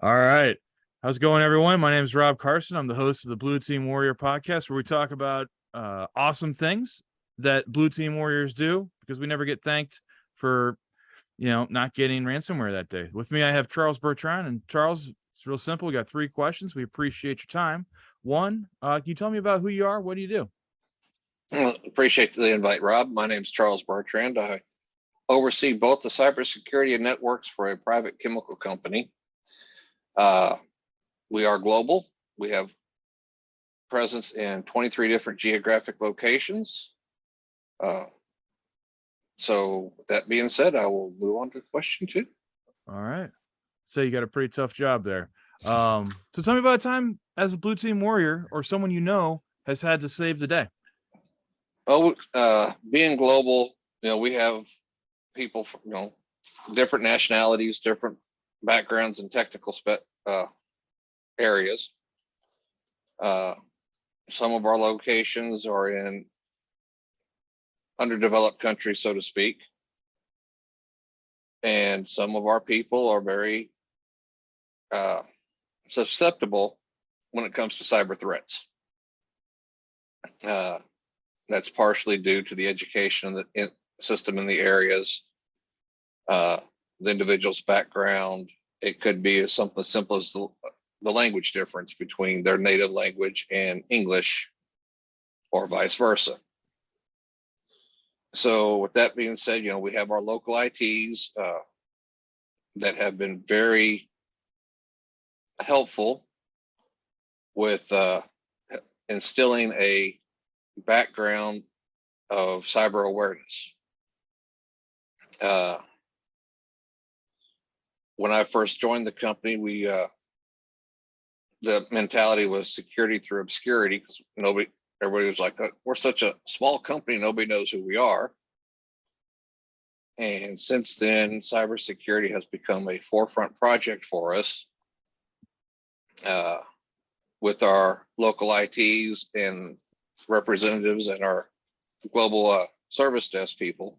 All right. How's it going, everyone? My name is Rob Carson. I'm the host of the Blue Team Warrior podcast, where we talk about awesome things that Blue Team Warriors do, because we never get thanked for, not getting ransomware that day. With me, I have Charles Bertrand. And Charles, it's real simple. We got 3 questions. We appreciate your time. One, can you tell me about who you are? What do you do? Well, appreciate the invite, Rob. My name is Charles Bertrand. I oversee both the cybersecurity and networks for a private chemical company. We are global. We have presence in 23 different geographic locations. So with that being said, I will move on to question 2. All right. So you got a pretty tough job there. So tell me about a time as a Blue Team Warrior or someone you know has had to save the day. Oh, being global, we have people from, different nationalities, different backgrounds and technical areas. Some of our locations are in underdeveloped countries, so to speak. And some of our people are very susceptible when it comes to cyber threats. That's partially due to the education system in the areas, the individual's background. It could be something as simple as the language difference between their native language and English, or vice versa. So with that being said, we have our local ITs that have been very helpful with instilling a background of cyber awareness. When I first joined the company, the mentality was security through obscurity, because everybody was like, we're such a small company, nobody knows who we are. And since then, cybersecurity has become a forefront project for us. With our local ITs and representatives and our global service desk people,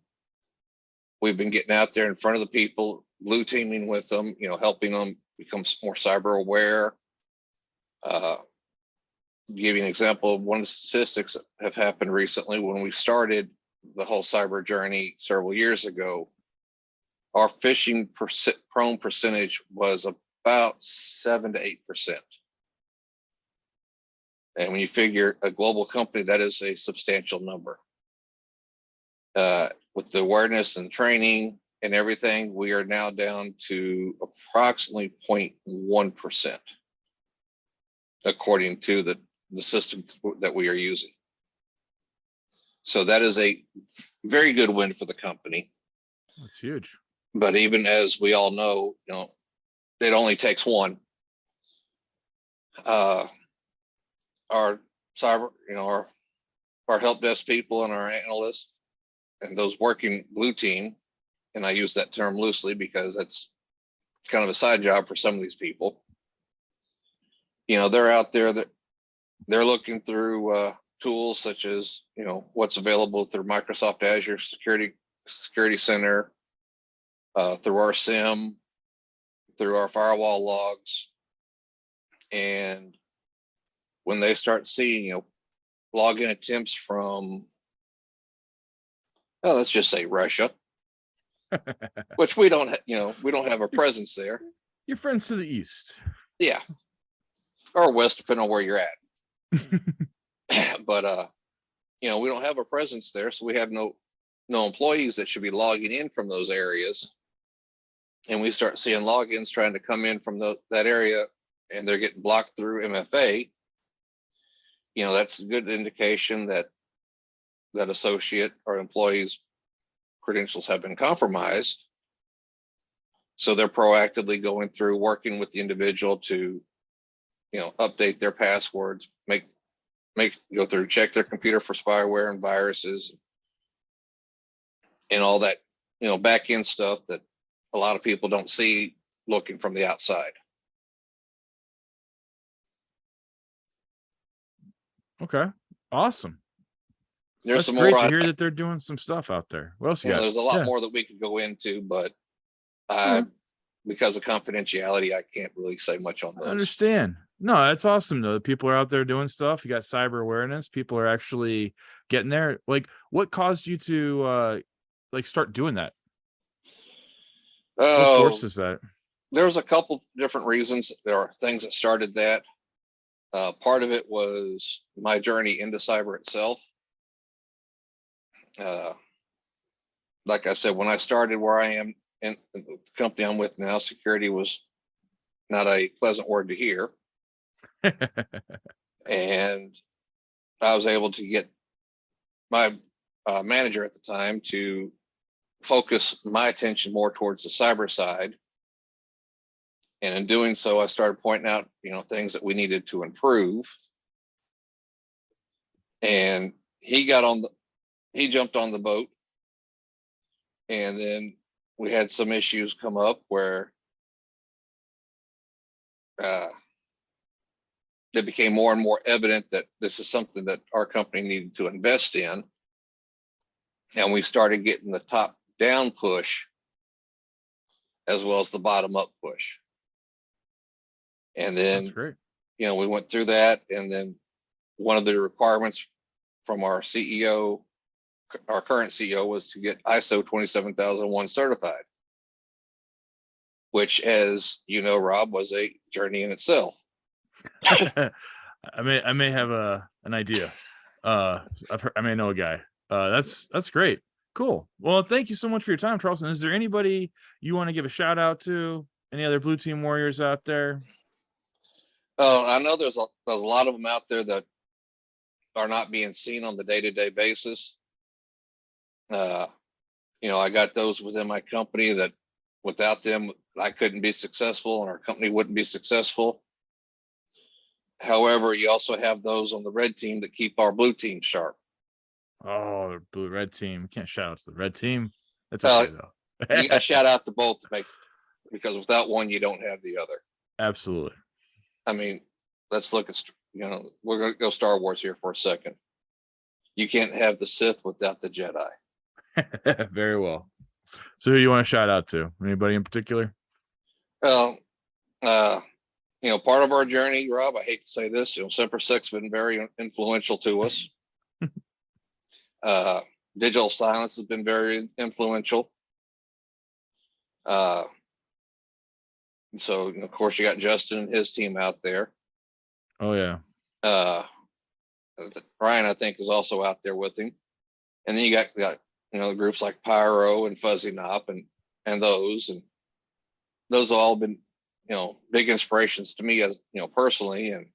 we've been getting out there in front of the people, blue teaming with them, helping them become more cyber aware. Give you an example of one of the statistics that have happened recently. When we started the whole cyber journey several years ago, our phishing prone percentage was about 7 to 8%. And when you figure a global company, that is a substantial number. With the awareness and training and everything, we are now down to approximately 0.1%, according to the system that we are using. So that is a very good win for the company. That's huge. But even as we all know, it only takes one. Our cyber, our help desk people and our analysts and those working blue team, and I use that term loosely because that's kind of a side job for some of these people. They're out there that they're looking through tools such as, what's available through Microsoft Azure Security Center, through our SIM, through our firewall logs. And when they start seeing, login attempts from, let's just say Russia, which we don't have a presence there. Your friends to the east. Yeah. Or west, depending on where you're at. But, we don't have a presence there. So we have no employees that should be logging in from those areas. And we start seeing logins trying to come in from that area, and they're getting blocked through MFA. That's a good indication that associate or employees' credentials have been compromised. So they're proactively going through, working with the individual to, update their passwords, go through, check their computer for spyware and viruses and all that, back end stuff that a lot of people don't see looking from the outside. Okay. Awesome. There's That's some great more to hear that they're doing some stuff out there. What else you got? There's a lot more that we could go into, but I because of confidentiality, I can't really say much on I those. understand. No, that's awesome though. People are out there doing stuff. You got cyber awareness. People are actually getting there. Like, what caused you to like start doing that? What Oh, forces that? there was a couple different reasons. There are things that started that. Part of it was my journey into cyber itself. Like I said, when I started where I am in the company I'm with now, security was not a pleasant word to hear. And I was able to get my manager at the time to focus my attention more towards the cyber side. And in doing so, I started pointing out, things that we needed to improve. And he jumped on the boat. And then we had some issues come up where it became more and more evident that this is something that our company needed to invest in. And we started getting the top down push as well as the bottom up push. And then, That's great. We went through that. And then one of the requirements from our CEO, our current CEO, was to get ISO 27001 certified, which, as you know, Rob, was a journey in itself. I may have an idea. I may know a guy. That's great. Cool. Well, thank you so much for your time, Charleston. Is there anybody you want to give a shout out to? Any other Blue Team Warriors out there? I know there's a lot of them out there that are not being seen on the day-to-day basis. I got those within my company that without them, I couldn't be successful and our company wouldn't be successful. However, you also have those on the red team that keep our blue team sharp. Oh, the blue red team. Can't shout out to the red team. That's okay though. You got to shout out to both because without one, you don't have the other. Absolutely. I mean, let's look at, we're going to go Star Wars here for a second. You can't have the Sith without the Jedi. Very well. So who do you want to shout out to? Anybody in particular? Well, part of our journey, Rob, I hate to say this, Semper Six has been very influential to us. Digital Silence has been very influential. So, of course, you got Justin and his team out there. Oh, yeah. Ryan, I think, is also out there with him. And then you got groups like Pyro and Fuzzy Nop and those have all been, big inspirations to me as, personally, and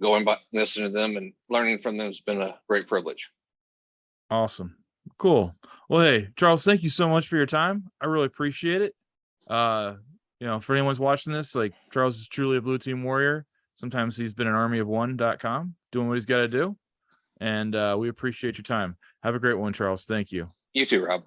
going by listening to them and learning from them has been a great privilege. Awesome. Cool. Well, hey, Charles, thank you so much for your time. I really appreciate it. For anyone's watching this, like, Charles is truly a Blue Team Warrior. Sometimes he's been an armyofone.com doing what he's got to do. And we appreciate your time. Have a great one, Charles. Thank you. You too, Rob.